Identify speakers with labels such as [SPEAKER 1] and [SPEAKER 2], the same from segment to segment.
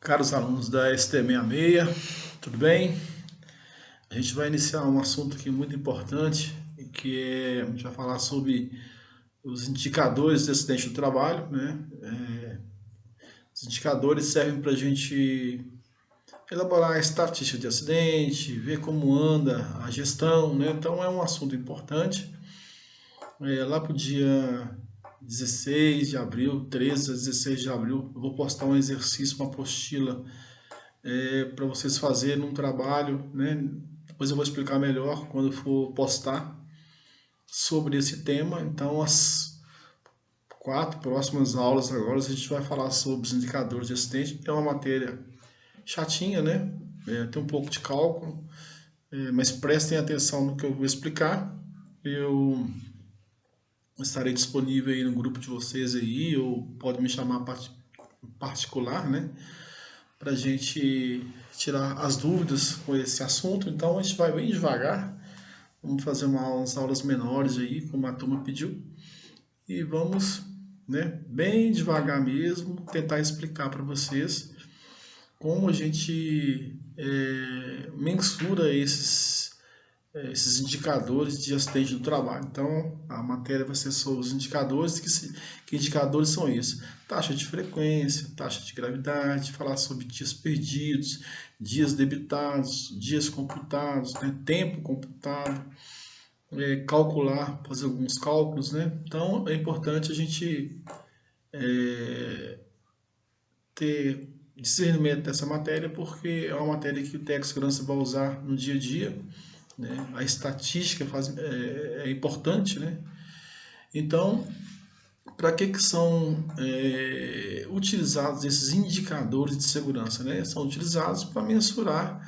[SPEAKER 1] Caros alunos da ST66, tudo bem? A gente vai iniciar um assunto aqui muito importante, a gente vai falar sobre os indicadores de acidente do trabalho, né? Os indicadores servem para a gente elaborar a estatística de acidente, ver como anda a gestão, né? Então é um assunto importante. Lá para o dia 16 de abril, 13 a 16 de abril, eu vou postar um exercício, uma apostila para vocês fazerem um trabalho, né? Depois eu vou explicar melhor quando for postar sobre esse tema. Então, as 4 próximas aulas agora a gente vai falar sobre os indicadores de acidente. É uma matéria chatinha, né? Tem um pouco de cálculo, mas prestem atenção no que eu vou explicar. Eu estarei disponível aí no grupo de vocês aí, ou pode me chamar particular, né? Para a gente tirar as dúvidas com esse assunto. Então a gente vai bem devagar, vamos fazer umas aulas menores aí, como a turma pediu, e vamos, né, bem devagar mesmo, tentar explicar para vocês como a gente mensura esses indicadores de acidente do trabalho. Então, a matéria vai ser sobre os indicadores, que indicadores são esses? Taxa de frequência, taxa de gravidade, falar sobre dias perdidos, dias debitados, dias computados, né? Tempo computado, calcular, fazer alguns cálculos, né? Então, é importante a gente ter discernimento dessa matéria, porque é uma matéria que o técnico de segurança vai usar no dia a dia, né? A estatística é importante, né? Então, para que são utilizados esses indicadores de segurança, né? São utilizados para mensurar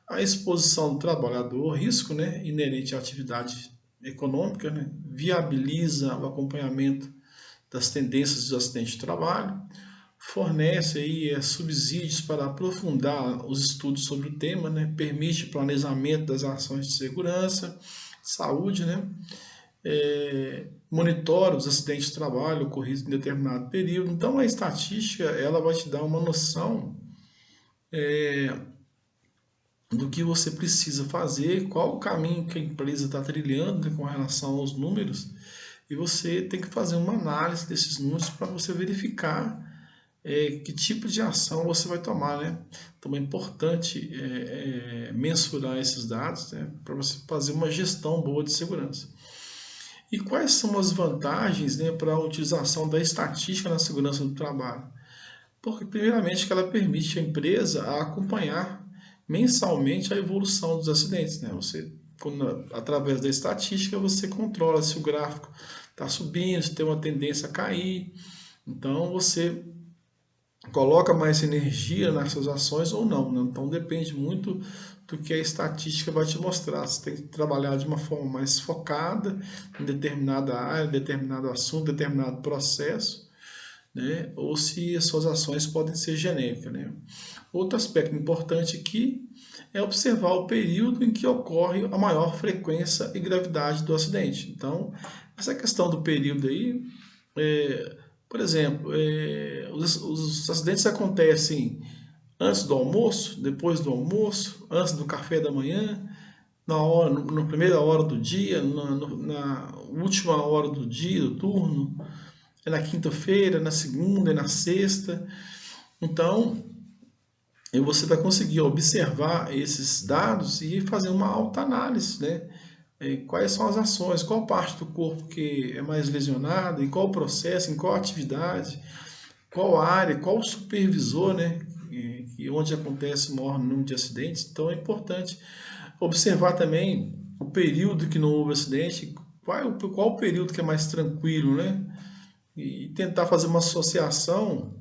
[SPEAKER 1] a exposição do trabalhador ao risco, né, inerente à atividade econômica, né? Viabiliza o acompanhamento das tendências do acidente de trabalho, fornece aí subsídios para aprofundar os estudos sobre o tema, né? Permite planejamento das ações de segurança, saúde, né? Monitora os acidentes de trabalho ocorridos em determinado período. Então a estatística ela vai te dar uma noção do que você precisa fazer, qual o caminho que a empresa está trilhando, né, com relação aos números, e você tem que fazer uma análise desses números para você verificar que tipo de ação você vai tomar, né? Então é importante mensurar esses dados, né, para você fazer uma gestão boa de segurança. E quais são as vantagens, né, para a utilização da estatística na segurança do trabalho? Porque, primeiramente, que ela permite à empresa a acompanhar mensalmente a evolução dos acidentes, né? Através da estatística, você controla se o gráfico está subindo, se tem uma tendência a cair. Então, você coloca mais energia nas suas ações ou não, né? Então depende muito do que a estatística vai te mostrar. Você tem que trabalhar de uma forma mais focada em determinada área, determinado assunto, determinado processo, né? Ou se as suas ações podem ser genéricas, né? Outro aspecto importante aqui é observar o período em que ocorre a maior frequência e gravidade do acidente. Então, essa questão do período aí, por exemplo, os acidentes acontecem antes do almoço, depois do almoço, antes do café da manhã, na primeira hora do dia, na última hora do dia, do turno, é na quinta-feira, na segunda, é na sexta. Então, você vai conseguir observar esses dados e fazer uma autoanálise, né? Quais são as ações, qual parte do corpo que é mais lesionada, em qual processo, em qual atividade, qual área, qual supervisor, né? Onde acontece o maior número de acidentes. Então é importante observar também o período que não houve acidente, qual o período que é mais tranquilo, né? E tentar fazer uma associação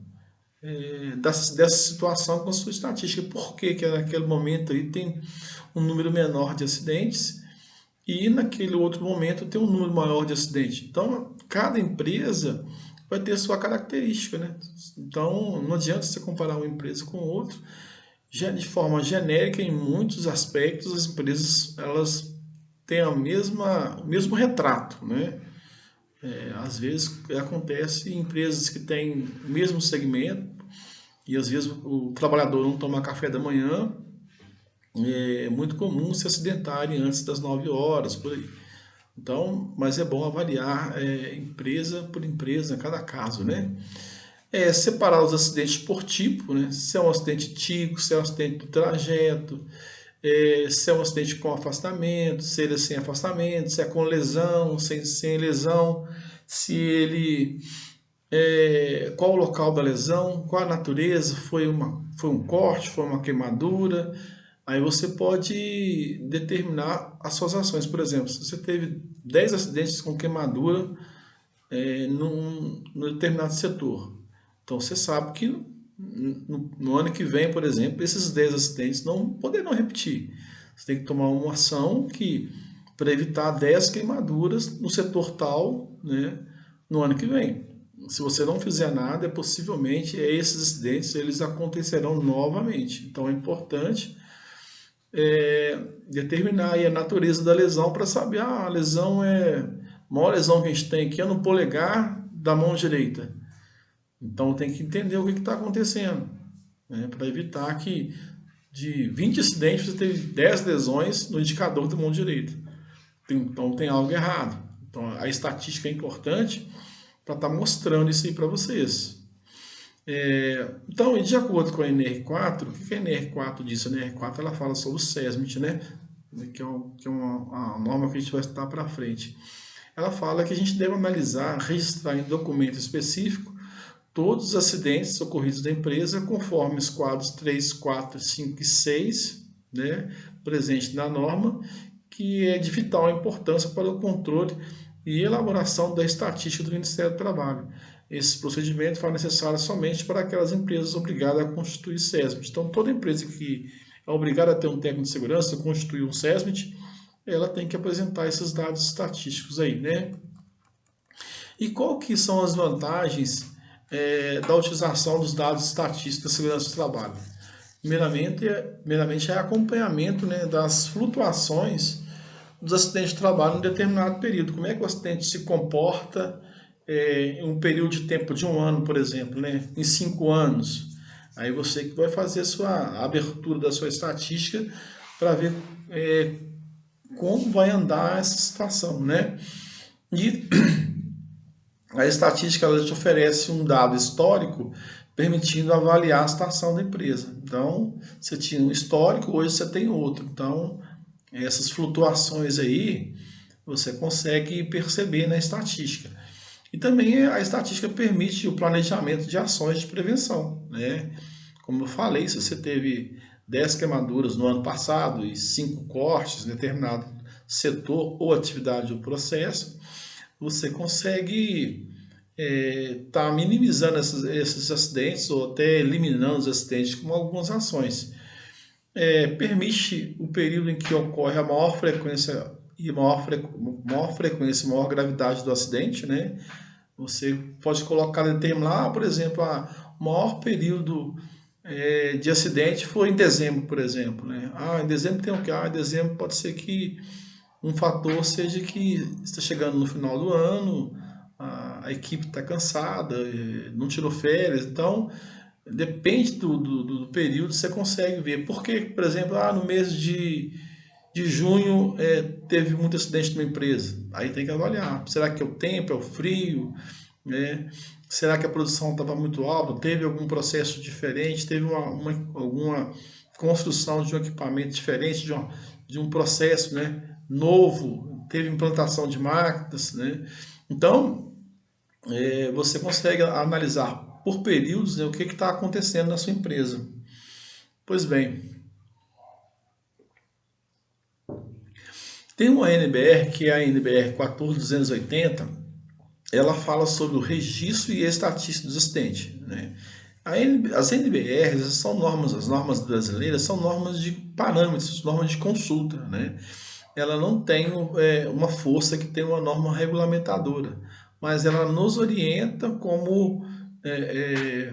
[SPEAKER 1] dessa situação com a sua estatística. Por que naquele momento aí tem um número menor de acidentes e naquele outro momento tem um número maior de acidentes? Então, cada empresa vai ter sua característica, né? Então, não adianta você comparar uma empresa com outra. De forma genérica, em muitos aspectos, as empresas elas têm o mesmo retrato, né? Às vezes acontece em empresas que têm o mesmo segmento, e às vezes o trabalhador não toma café da manhã, é muito comum se acidentarem antes das 9 horas, por aí. Então, mas é bom avaliar empresa por empresa, cada caso, né? Separar os acidentes por tipo, né? Se é um acidente típico, se é um acidente do trajeto, se é um acidente com afastamento, se ele é sem afastamento, se é com lesão, sem lesão, se ele qual o local da lesão, qual a natureza, foi um corte, foi uma queimadura. Aí você pode determinar as suas ações. Por exemplo, se você teve 10 acidentes com queimadura num determinado setor, então você sabe que no ano que vem, por exemplo, esses 10 acidentes não poderão repetir. Você tem que tomar uma ação para evitar 10 queimaduras no setor tal, né, no ano que vem. Se você não fizer nada, possivelmente esses acidentes eles acontecerão novamente. Então é importante determinar aí a natureza da lesão para saber, a lesão a maior lesão que a gente tem aqui é no polegar da mão direita. Então tem que entender o que está acontecendo, né, para evitar que de 20 acidentes você teve 10 lesões no indicador da mão direita. Então tem algo errado. Então a estatística é importante para estar mostrando isso aí para vocês. Então, de acordo com a NR4, o que a NR4 diz? A NR4 ela fala sobre o SESMIT, né? Que é uma norma que a gente vai estudar para frente. Ela fala que a gente deve analisar, registrar em documento específico todos os acidentes ocorridos da empresa conforme os quadros 3, 4, 5 e 6, né, presente na norma, que é de vital importância para o controle e elaboração da estatística do Ministério do Trabalho. Esse procedimento foi necessário somente para aquelas empresas obrigadas a constituir SESMIT. Então, toda empresa que é obrigada a ter um técnico de segurança, constituir um SESMIT, ela tem que apresentar esses dados estatísticos aí, né? E qual que são as vantagens da utilização dos dados estatísticos da segurança do trabalho? Primeiramente é acompanhamento, né, das flutuações dos acidentes de trabalho em um determinado período. Como é que o acidente se comporta em um período de tempo de um ano, por exemplo, né, em 5 anos. Aí você que vai fazer a sua abertura da sua estatística para ver como vai andar essa situação, né? E a estatística ela te oferece um dado histórico permitindo avaliar a situação da empresa. Então, você tinha um histórico, hoje você tem outro. Então, essas flutuações aí, você consegue perceber na estatística. E também a estatística permite o planejamento de ações de prevenção, né? Como eu falei, se você teve 10 queimaduras no ano passado e 5 cortes em determinado setor ou atividade ou processo, você consegue tá minimizando esses acidentes ou até eliminando os acidentes com algumas ações. Permite o período em que ocorre a maior frequência e maior maior gravidade do acidente, né? Você pode colocar determinar, por exemplo, o maior período de acidente foi em dezembro, por exemplo, né? Em dezembro tem o quê? Em dezembro pode ser que um fator seja que está chegando no final do ano, a equipe está cansada, não tirou férias, então depende do período, você consegue ver. Porque, por exemplo, no mês de junho teve muito acidente numa empresa. Aí tem que avaliar. Será que é o tempo, é o frio? Né? Será que a produção estava muito alta? Teve algum processo diferente? Teve alguma construção de um equipamento diferente, de um processo, né, novo? Teve implantação de máquinas? Né? Então, você consegue analisar por períodos, né, o que está acontecendo na sua empresa. Pois bem, tem uma NBR, que é a NBR 14280, ela fala sobre o registro e a estatística dos acidentes. Né? As NBRs são normas, as normas brasileiras são normas de parâmetros, normas de consulta. Né? Ela não tem uma força que tem uma norma regulamentadora, mas ela nos orienta como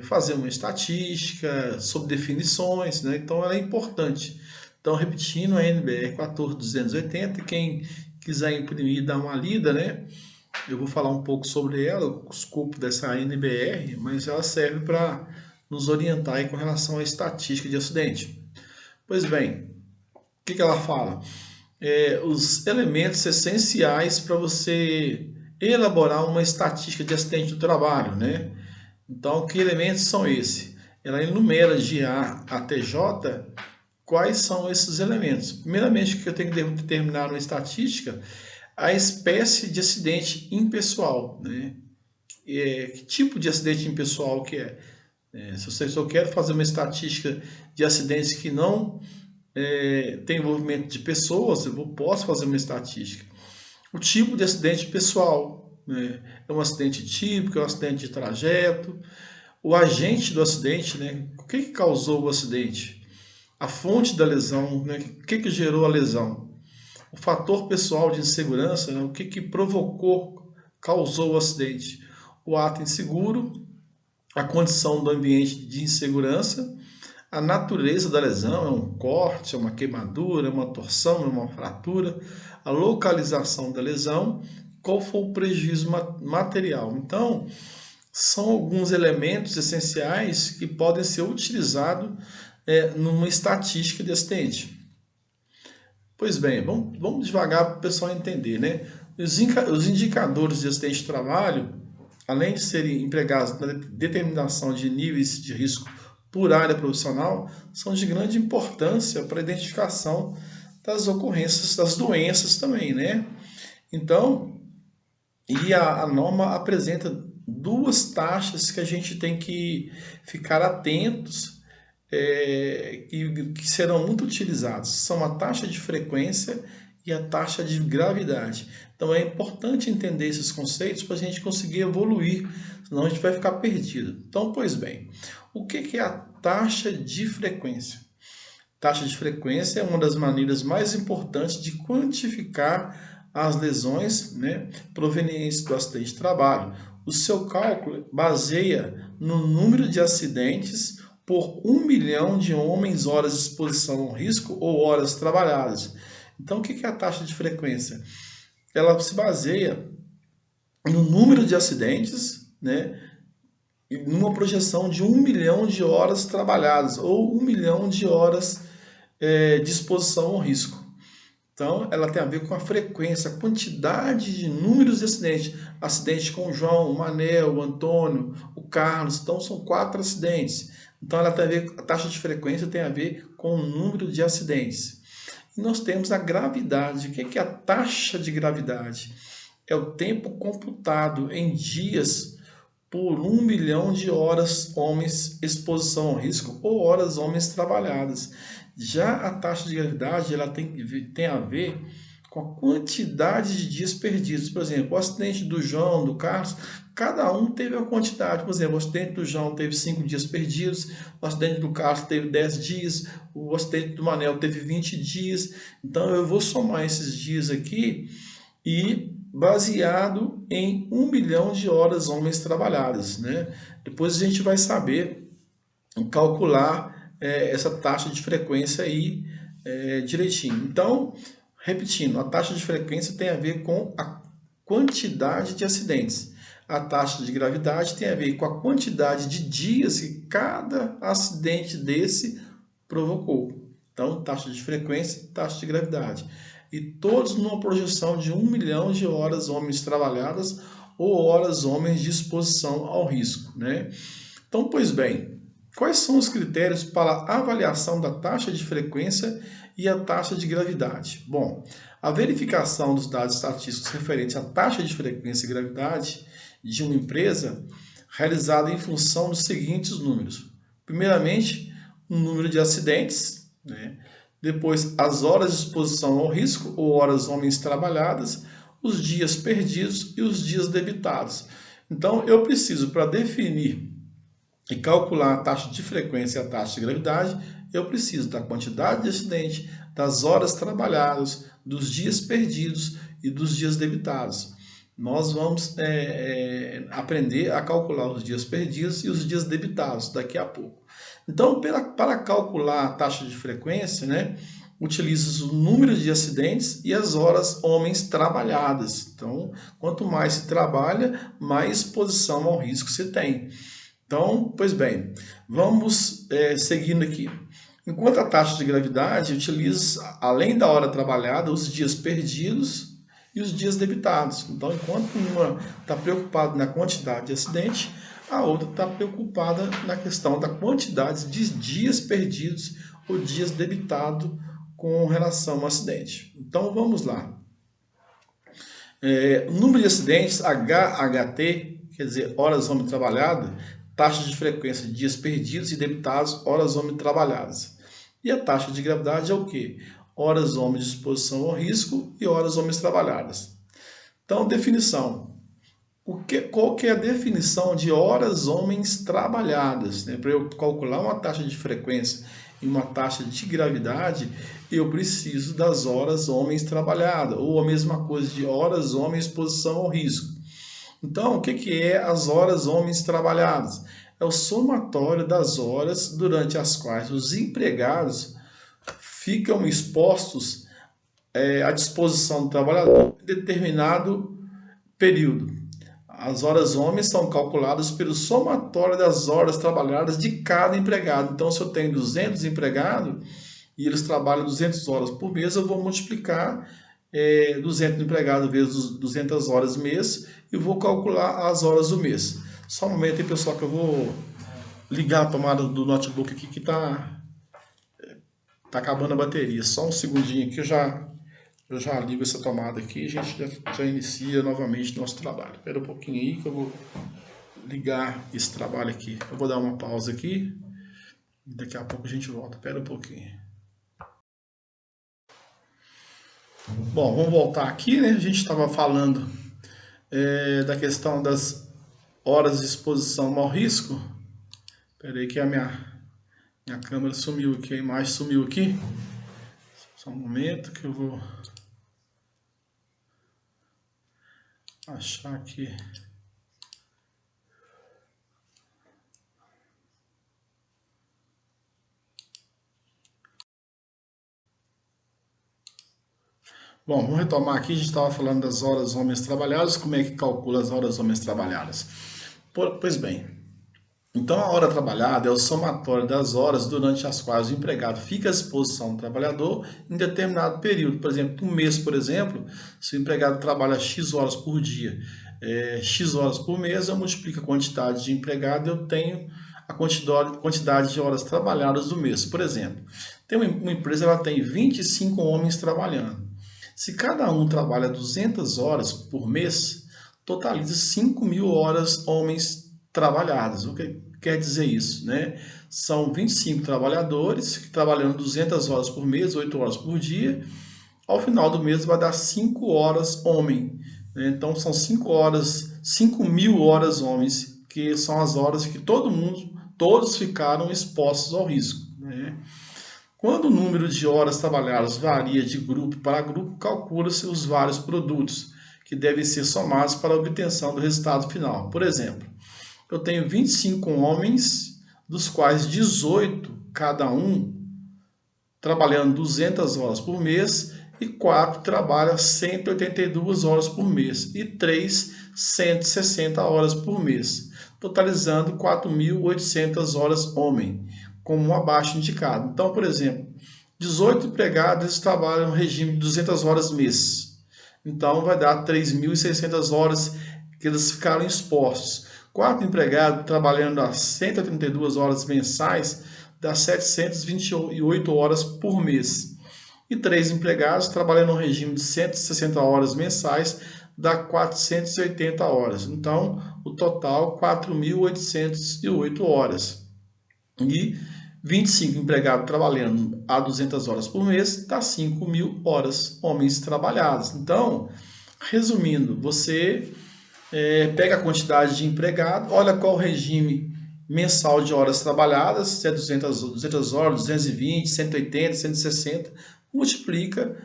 [SPEAKER 1] fazer uma estatística sobre definições, né? Então ela é importante. Então, repetindo, a NBR 14280, quem quiser imprimir e dar uma lida, né? Eu vou falar um pouco sobre ela, o escopo dessa NBR, mas ela serve para nos orientar aí com relação à estatística de acidente. Pois bem, o que ela fala? Os elementos essenciais para você elaborar uma estatística de acidente do trabalho, né? Então, que elementos são esses? Ela enumera de A até J quais são esses elementos. Primeiramente, que eu tenho que determinar uma estatística, a espécie de acidente impessoal, né? Que tipo de acidente impessoal que é? Se eu quero fazer uma estatística de acidentes que não tem envolvimento de pessoas, eu posso fazer uma estatística. O tipo de acidente pessoal, né? É um acidente típico, é um acidente de trajeto. O agente do acidente, né? O que causou o acidente? A fonte da lesão, né? O que gerou a lesão? O fator pessoal de insegurança, né? O que provocou, causou o acidente? O ato inseguro, a condição do ambiente de insegurança, a natureza da lesão, é um corte, é uma queimadura, é uma torção, é uma fratura, a localização da lesão, qual foi o prejuízo material. Então, são alguns elementos essenciais que podem ser utilizados numa estatística de acidente. Pois bem, vamos devagar para o pessoal entender, né? Os indicadores de acidente de trabalho, além de serem empregados na determinação de níveis de risco por área profissional, são de grande importância para a identificação das ocorrências, das doenças também, né? Então, a norma apresenta duas taxas que a gente tem que ficar atentos, que serão muito utilizados. São a taxa de frequência e a taxa de gravidade. Então é importante entender esses conceitos para a gente conseguir evoluir, senão a gente vai ficar perdido. Então, pois bem, o que é a taxa de frequência? Taxa de frequência é uma das maneiras mais importantes de quantificar as lesões, né, provenientes do acidente de trabalho. O seu cálculo baseia no número de acidentes por 1 milhão de homens, horas de exposição ao risco ou horas trabalhadas. Então, o que é a taxa de frequência? Ela se baseia no número de acidentes, né, numa projeção de 1 milhão de horas trabalhadas ou 1 milhão de horas de exposição ao risco. Então, ela tem a ver com a frequência, a quantidade de números de acidentes. Acidente com o João, o Manel, o Antônio, o Carlos. Então, são 4 acidentes. Então, ela tem a ver, a taxa de frequência tem a ver com o número de acidentes. E nós temos a gravidade. O que é a taxa de gravidade? É o tempo computado em dias por 1 milhão de horas homens exposição ao risco ou horas homens trabalhadas. Já a taxa de gravidade ela tem a ver com a quantidade de dias perdidos. Por exemplo, o acidente do João, do Carlos, cada um teve uma quantidade. Por exemplo, o acidente do João teve 5 dias perdidos, o acidente do Carlos teve 10 dias, o acidente do Manel teve 20 dias. Então, eu vou somar esses dias aqui e baseado em 1 milhão de horas homens trabalhadas, né? Depois a gente vai saber calcular essa taxa de frequência aí direitinho. Então, repetindo, a taxa de frequência tem a ver com a quantidade de acidentes. A taxa de gravidade tem a ver com a quantidade de dias que cada acidente desse provocou. Então, taxa de frequência, taxa de gravidade. E todos numa projeção de 1 milhão de horas homens trabalhadas ou horas homens de exposição ao risco, né? Então, pois bem, quais são os critérios para a avaliação da taxa de frequência e a taxa de gravidade? Bom, a verificação dos dados estatísticos referentes à taxa de frequência e gravidade de uma empresa realizada em função dos seguintes números. Primeiramente, o número de acidentes, né? Depois, as horas de exposição ao risco ou horas homens trabalhadas, os dias perdidos e os dias debitados. Então, eu preciso, para definir e calcular a taxa de frequência e a taxa de gravidade, eu preciso da quantidade de acidente, das horas trabalhadas, dos dias perdidos e dos dias debitados. Nós vamos aprender a calcular os dias perdidos e os dias debitados daqui a pouco. Então, para calcular a taxa de frequência, né, utiliza o número de acidentes e as horas homens trabalhadas. Então, quanto mais se trabalha, mais exposição ao risco se tem. Então, pois bem, vamos seguindo aqui. Enquanto a taxa de gravidade utiliza, além da hora trabalhada, os dias perdidos e os dias debitados. Então, enquanto uma está preocupada na quantidade de acidente, a outra está preocupada na questão da quantidade de dias perdidos ou dias debitados com relação ao acidente. Então, vamos lá. O número de acidentes, HHT, quer dizer, horas homem trabalhado, taxa de frequência de dias perdidos e debitados, horas homem trabalhadas. E a taxa de gravidade é o quê? Horas homens de exposição ao risco e horas homens trabalhadas. Então, definição. Qual que é a definição de horas homens trabalhadas? Para eu calcular uma taxa de frequência e uma taxa de gravidade, eu preciso das horas homens trabalhadas, ou a mesma coisa de horas homens exposição ao risco. Então, o que é as horas homens trabalhadas? É o somatório das horas durante as quais os empregados ficam expostos à disposição do trabalhador em determinado período. As horas homens são calculadas pelo somatório das horas trabalhadas de cada empregado. Então, se eu tenho 200 empregados e eles trabalham 200 horas por mês, eu vou multiplicar 200 empregados vezes 200 horas mês e vou calcular as horas do mês. Só um momento aí, pessoal, que eu vou ligar a tomada do notebook aqui que tá acabando a bateria. Só um segundinho aqui, eu já ligo essa tomada aqui e a gente já inicia novamente nosso trabalho. Espera um pouquinho aí que eu vou ligar esse trabalho aqui. Eu vou dar uma pausa aqui e daqui a pouco a gente volta. Espera um pouquinho. Bom, vamos voltar aqui, né? A gente estava falando da questão das horas de exposição ao risco. Espera aí que a minha câmera sumiu aqui, a imagem sumiu aqui. Só um momento que eu vou achar aqui. Bom, vamos retomar aqui. A gente estava falando das horas homens trabalhadas. Como é que calcula as horas homens trabalhadas? Pois bem, então a hora trabalhada é o somatório das horas durante as quais o empregado fica à disposição do trabalhador em determinado período. Por exemplo, um mês, por exemplo, se o empregado trabalha X horas por dia, X horas por mês, eu multiplico a quantidade de empregado e eu tenho a quantidade de horas trabalhadas do mês. Por exemplo, tem uma empresa, ela tem 25 homens trabalhando. Se cada um trabalha 200 horas por mês, totaliza 5.000 horas homens trabalhadas. O que quer dizer isso, né? São 25 trabalhadores que trabalhando 200 horas por mês, 8 horas por dia. Ao final do mês vai dar 5 horas homem. Né? Então são 5.000 horas homens, que são as horas que todos ficaram expostos ao risco. Né? Quando o número de horas trabalhadas varia de grupo para grupo, calcula-se os vários produtos que devem ser somados para a obtenção do resultado final. Por exemplo, eu tenho 25 homens, dos quais 18 cada um trabalhando 200 horas por mês e 4 trabalham 182 horas por mês e 3 160 horas por mês, totalizando 4.800 horas homem, como abaixo indicado. Então, por exemplo, 18 empregados trabalham no regime de 200 horas mês. Então, vai dar 3.600 horas que eles ficaram expostos. 4 empregados trabalhando a 132 horas mensais, dá 728 horas por mês. E 3 empregados trabalhando no regime de 160 horas mensais, dá 480 horas. Então, o total, 4.808 horas. E 25 empregados trabalhando a 200 horas por mês, dá 5.000 horas homens trabalhados. Então, resumindo, você pega a quantidade de empregado, olha qual o regime mensal de horas trabalhadas, se é 200 horas, 220, 180, 160, multiplica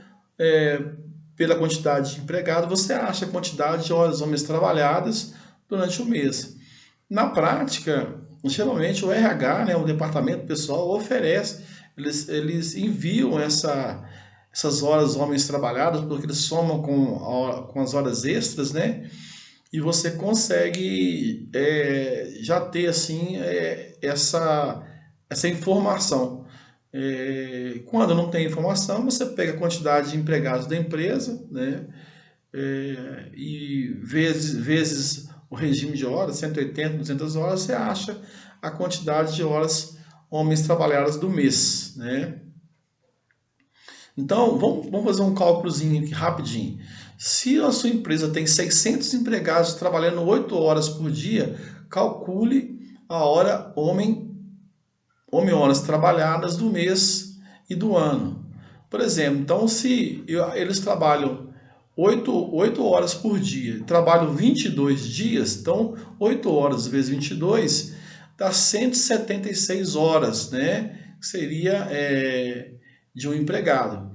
[SPEAKER 1] pela quantidade de empregado, você acha a quantidade de horas homens trabalhadas durante o mês. Na prática, geralmente o RH, né, o departamento pessoal, oferece, eles enviam essas horas homens trabalhadas, porque eles somam com as horas extras, né? e você consegue já ter assim essa informação. Quando não tem informação, você pega a quantidade de empregados da empresa, né? E vezes o regime de horas, 180, 200 horas, você acha a quantidade de horas homens trabalhadas do mês, né? Então, vamos fazer um cálculozinho aqui rapidinho. Se a sua empresa tem 600 empregados trabalhando 8 horas por dia, calcule a hora homem-horas trabalhadas do mês e do ano. Por exemplo, então se eles trabalham 8 horas por dia, trabalham 22 dias, então 8 horas vezes 22 dá 176 horas, né? Que seria de um empregado.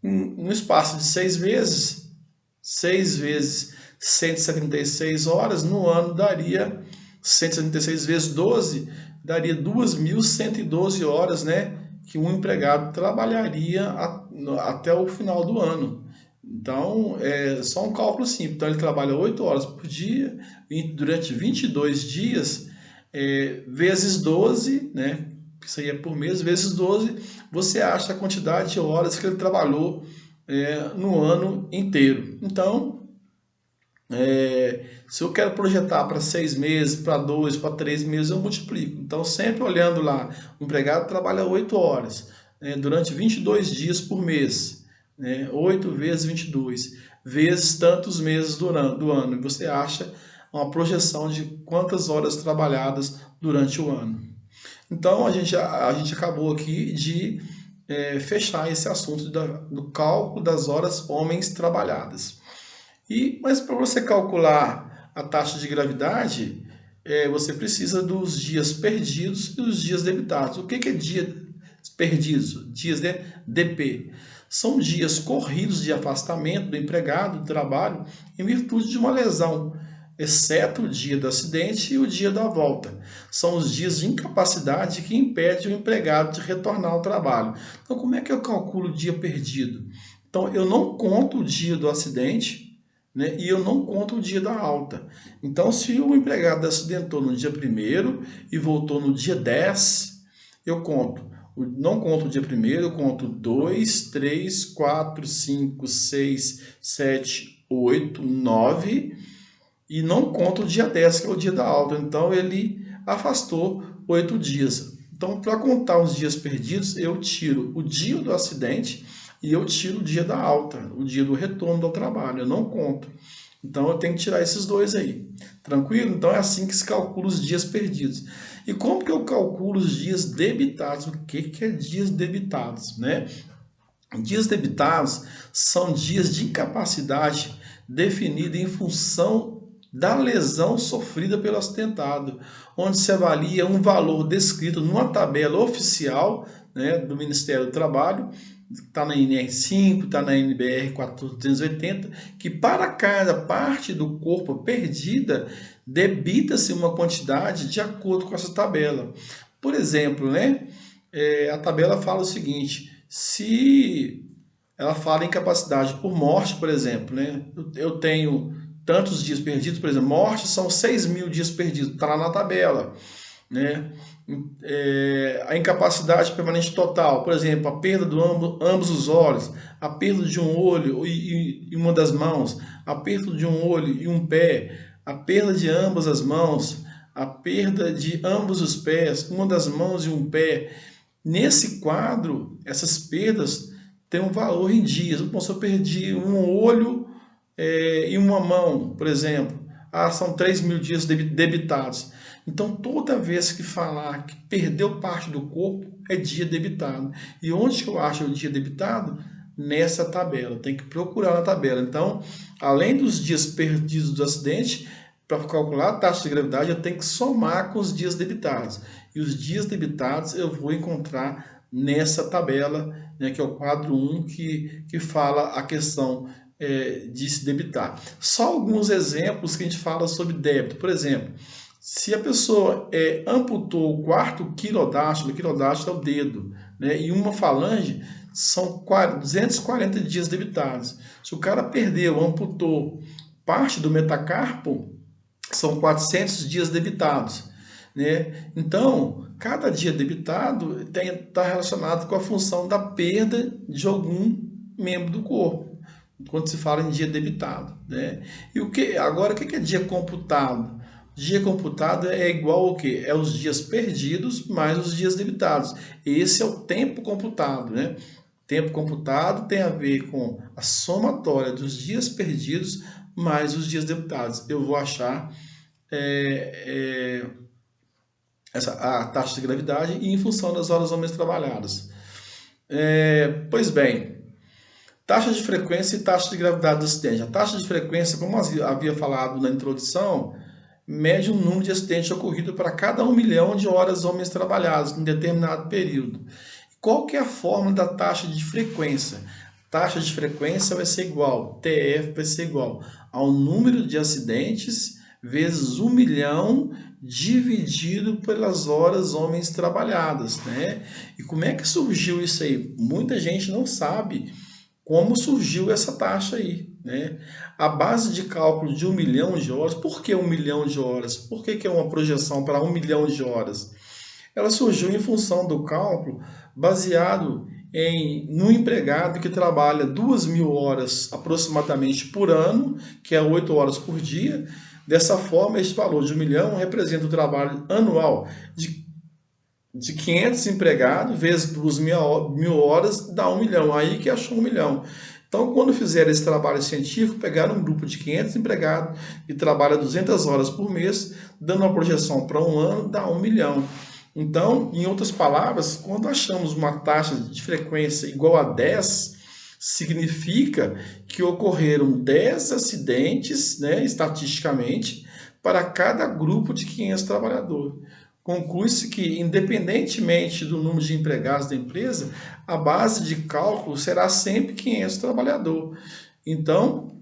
[SPEAKER 1] No espaço de 6 meses, 6 vezes 176 horas, no ano daria 176 vezes 12, daria 2.112 horas, né? Que um empregado trabalharia até o final do ano. Então, é só um cálculo simples. Então, ele trabalha 8 horas por dia, durante 22 dias, vezes 12, né? Isso aí é por mês, vezes 12, você acha a quantidade de horas que ele trabalhou no ano inteiro. Então, se eu quero projetar para 6 meses, para 2, para 3 meses, eu multiplico. Então, sempre olhando lá, o empregado trabalha 8 horas, durante 22 dias por mês. 8 vezes 22, vezes tantos meses do ano. E você acha uma projeção de quantas horas trabalhadas durante o ano. Então, a gente acabou aqui de fechar esse assunto do cálculo das horas homens trabalhadas. Mas para você calcular a taxa de gravidade, você precisa dos dias perdidos e os dias debitados. O que é dias perdidos? Dias de DP. São dias corridos de afastamento do empregado do trabalho em virtude de uma lesão, exceto o dia do acidente e o dia da volta. São os dias de incapacidade que impedem o empregado de retornar ao trabalho. Então, como é que eu calculo o dia perdido? Então, eu não conto o dia do acidente, né, e eu não conto o dia da alta. Então, se o empregado acidentou no dia 1º e voltou no dia 10, eu conto. Não conto o dia 1º, eu conto 2, 3, 4, 5, 6, 7, 8, 9 e não conto o dia 10, que é o dia da alta. Então, ele afastou 8 dias. Então, para contar os dias perdidos, eu tiro o dia do acidente e eu tiro o dia da alta, o dia do retorno ao trabalho. Eu não conto. Então, eu tenho que tirar esses dois aí. Tranquilo? Então, é assim que se calcula os dias perdidos. E como que eu calculo os dias debitados? O que é dias debitados, né? Dias debitados são dias de incapacidade definida em função da lesão sofrida pelo acidentado, onde se avalia um valor descrito numa tabela oficial, né, do Ministério do Trabalho, está na NR5, está na NBR 480, que para cada parte do corpo perdida, debita-se uma quantidade de acordo com essa tabela. Por exemplo, né, a tabela fala o seguinte: se ela fala em capacidade por morte, por exemplo, né, eu tenho tantos dias perdidos, por exemplo, morte são 6.000 dias perdidos, está lá na tabela, né? A incapacidade permanente total, por exemplo, a perda de ambos os olhos, a perda de um olho e uma das mãos, a perda de um olho e um pé, a perda de ambas as mãos, a perda de ambos os pés, uma das mãos e um pé. Nesse quadro, essas perdas têm um valor em dias. Então, se eu perdi um olho e uma mão, por exemplo, são 3.000 dias debitados. Então, toda vez que falar que perdeu parte do corpo, é dia debitado. E onde que eu acho o dia debitado? Nessa tabela. Tem que procurar na tabela. Então, além dos dias perdidos do acidente, para calcular a taxa de gravidade, eu tenho que somar com os dias debitados. E os dias debitados eu vou encontrar nessa tabela, né, que é o quadro 1, que fala a questão de se debitar. Só alguns exemplos que a gente fala sobre débito. Por exemplo, se a pessoa amputou o quarto quirodáctilo, o quirodáctilo é o dedo, né, e uma falange, são 240 dias debitados. Se o cara perdeu, amputou parte do metacarpo, são 400 dias debitados, né? Então, cada dia debitado está relacionado com a função da perda de algum membro do corpo, quando se fala em dia debitado, né? E agora, o que é dia computado? Dia computado é igual ao quê? É os dias perdidos mais os dias debitados. Esse é o tempo computado, né? Tempo computado tem a ver com a somatória dos dias perdidos mais os dias debitados. Eu vou achar a taxa de gravidade e em função das horas homens trabalhadas. Pois bem, taxa de frequência e taxa de gravidade do acidente. A taxa de frequência, como havia falado na introdução, mede o número de acidentes ocorridos para cada 1 milhão de horas homens trabalhadas em determinado período. Qual que é a fórmula da taxa de frequência? Taxa de frequência vai ser igual, TF vai ser igual ao número de acidentes vezes 1 milhão dividido pelas horas homens trabalhadas, né? E como é que surgiu isso aí? Muita gente não sabe como surgiu essa taxa aí, né? A base de cálculo de 1 milhão de horas, por que 1 milhão de horas? Por que é uma projeção para 1 milhão de horas? Ela surgiu em função do cálculo baseado no empregado que trabalha 2.000 horas aproximadamente por ano, que é 8 horas por dia. Dessa forma, este valor de 1 milhão representa o trabalho anual de 500 empregados vezes 2.000 horas dá 1 milhão. Aí que achou 1 milhão. Então, quando fizeram esse trabalho científico, pegaram um grupo de 500 empregados que trabalha 200 horas por mês, dando uma projeção para um ano, dá 1 milhão. Então, em outras palavras, quando achamos uma taxa de frequência igual a 10, significa que ocorreram 10 acidentes, né, estatisticamente, para cada grupo de 500 trabalhadores. Conclui-se que, independentemente do número de empregados da empresa, a base de cálculo será sempre 500 trabalhadores. Então,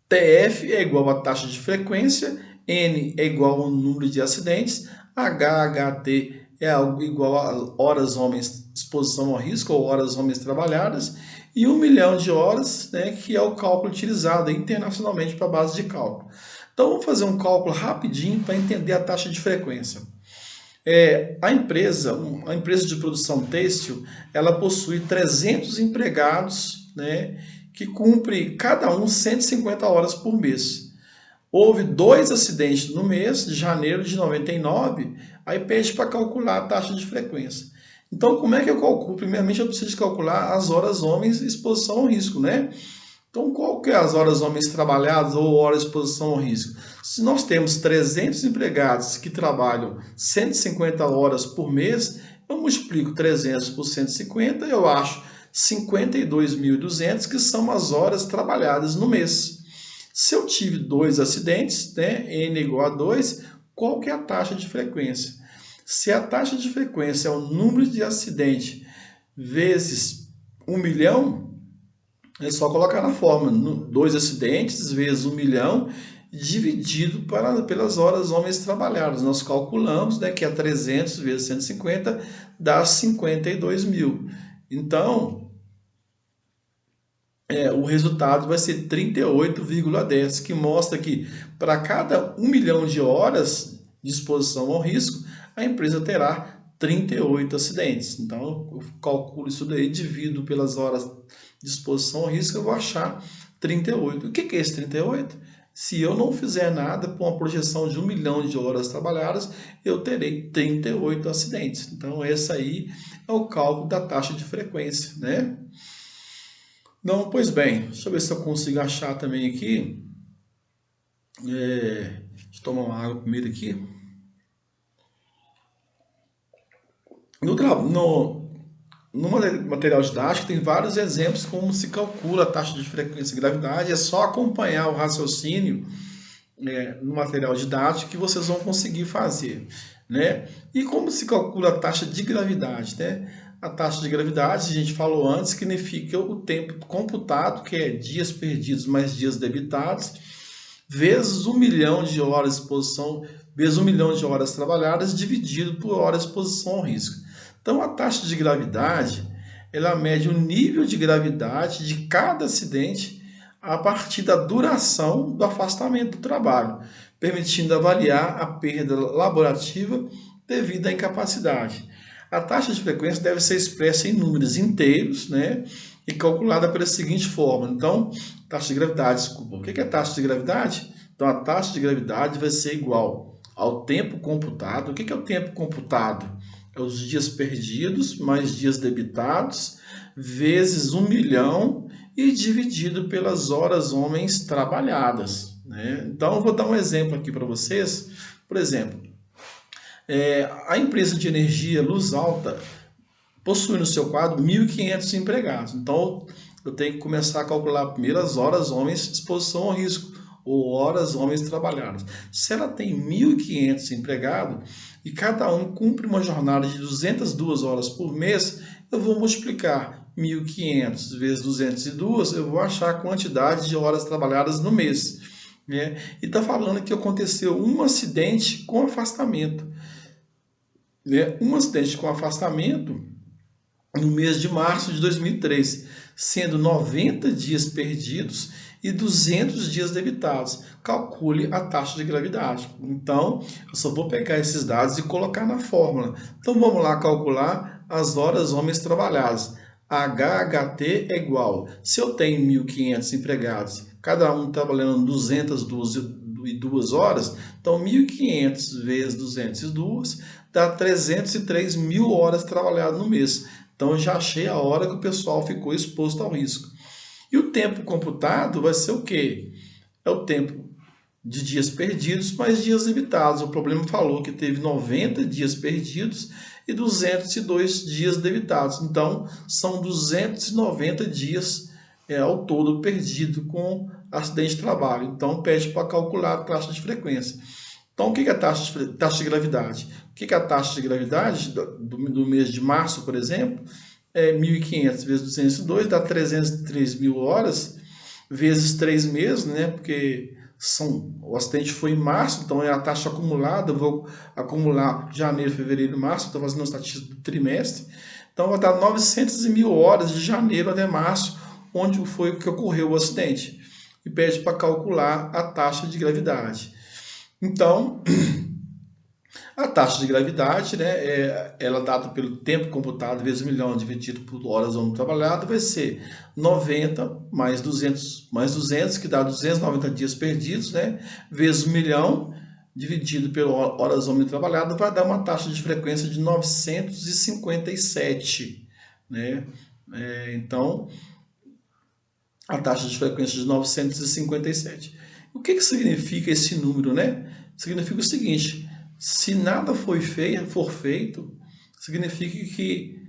[SPEAKER 1] TF é igual a taxa de frequência, N é igual ao número de acidentes, HHT é igual a horas homens exposição ao risco ou horas homens trabalhadas, e 1 milhão de horas, né, que é o cálculo utilizado internacionalmente para a base de cálculo. Então, vamos fazer um cálculo rapidinho para entender a taxa de frequência. A empresa de produção têxtil, ela possui 300 empregados, né, que cumpre cada um 150 horas por mês. Houve 2 acidentes no mês de janeiro de 99, aí pede para calcular a taxa de frequência. Então, como é que eu calculo? Primeiramente, eu preciso calcular as horas homens e exposição ao risco, né? Então, qual que é as horas homens trabalhadas ou horas de exposição ao risco? Se nós temos 300 empregados que trabalham 150 horas por mês, eu multiplico 300 por 150, eu acho 52.200, que são as horas trabalhadas no mês. Se eu tive 2 acidentes, né, N igual a 2, qual que é a taxa de frequência? Se a taxa de frequência é o número de acidentes vezes 1 milhão, é só colocar na fórmula, 2 acidentes vezes 1 milhão, dividido pelas horas homens trabalhadas. Nós calculamos, né, que é 300 vezes 150 dá 52 mil. Então, o resultado vai ser 38,10, que mostra que para cada 1 milhão de horas de exposição ao risco, a empresa terá 38 acidentes. Então, eu calculo isso daí, divido pelas horas de exposição ao risco, eu vou achar 38. O que é esse 38? Se eu não fizer nada com uma projeção de 1 milhão de horas trabalhadas, eu terei 38 acidentes. Então, esse aí é o cálculo da taxa de frequência, né? Não, pois bem, deixa eu ver se eu consigo achar também aqui. Deixa eu tomar uma água primeiro aqui. No material didático tem vários exemplos como se calcula a taxa de frequência e gravidade. É só acompanhar o raciocínio no material didático que vocês vão conseguir fazer, né? E como se calcula a taxa de gravidade, né? A taxa de gravidade, a gente falou antes, significa o tempo computado, que é dias perdidos mais dias debitados, vezes 1 milhão de horas de exposição, vezes 1 milhão de horas trabalhadas, dividido por horas de exposição ao risco. Então, a taxa de gravidade, ela mede o nível de gravidade de cada acidente a partir da duração do afastamento do trabalho. permitindo avaliar a perda laborativa devido à incapacidade. A taxa de frequência deve ser expressa em números inteiros, né? E calculada pela seguinte forma. Então, taxa de gravidade, desculpa. O que é taxa de gravidade? Então, a taxa de gravidade vai ser igual ao tempo computado. O que é o tempo computado? É os dias perdidos mais dias debitados, vezes 1 milhão e dividido pelas horas homens trabalhadas, né? Então, eu vou dar um exemplo aqui para vocês. Por exemplo, a empresa de energia Luz Alta possui no seu quadro 1.500 empregados. Então, eu tenho que começar a calcular primeiro as horas homens de exposição ao risco, ou horas homens trabalhadas. Se ela tem 1.500 empregados e cada um cumpre uma jornada de 202 horas por mês, eu vou multiplicar 1.500 vezes 202, eu vou achar a quantidade de horas trabalhadas no mês, né? E está falando que aconteceu um acidente com afastamento, né? Um acidente com afastamento no mês de março de 2003, sendo 90 dias perdidos e 200 dias debitados. Calcule a taxa de gravidade. Então, eu só vou pegar esses dados e colocar na fórmula. Então, vamos lá calcular as horas homens trabalhadas. HHT é igual. Se eu tenho 1.500 empregados, cada um trabalhando 202 horas, então 1.500 vezes 202 dá 303 mil horas trabalhadas no mês. Então, eu já achei a hora que o pessoal ficou exposto ao risco. E o tempo computado vai ser o quê? É o tempo de dias perdidos mais dias debitados. O problema falou que teve 90 dias perdidos e 202 dias debitados. Então, são 290 dias ao todo perdido com acidente de trabalho. Então, pede para calcular a taxa de frequência. Então, o que é a taxa de gravidade? O que é a taxa de gravidade do mês de março, por exemplo? 1.500 vezes 202 dá 303 mil horas, vezes 3 meses, né? Porque o acidente foi em março, então é a taxa acumulada, vou acumular janeiro, fevereiro e março, estou fazendo uma estatística do trimestre. Então, vai dar 900 mil horas de janeiro até março, onde foi que ocorreu o acidente. E pede para calcular a taxa de gravidade. Então, a taxa de gravidade, né, ela dada pelo tempo computado vezes 1 milhão dividido por horas homem trabalhado, vai ser 90 mais 200, que dá 290 dias perdidos, né, vezes 1 milhão dividido por horas homem trabalhado, vai dar uma taxa de frequência de 957, né? Então, a taxa de frequência de 957. O que significa esse número, né? Significa o seguinte: se nada for feito, significa que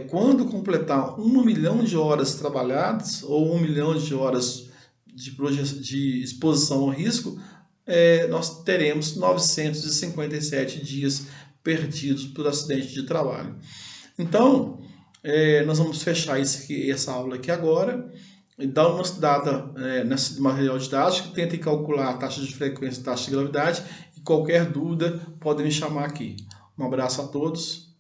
[SPEAKER 1] quando completar 1 milhão de horas trabalhadas ou 1 milhão de horas de exposição ao risco, nós teremos 957 dias perdidos por acidente de trabalho. Então, nós vamos fechar essa aula aqui agora e dar uma estudada nesse material didático, tentem calcular a taxa de frequência e taxa de gravidade. Qualquer dúvida, podem me chamar aqui. Um abraço a todos.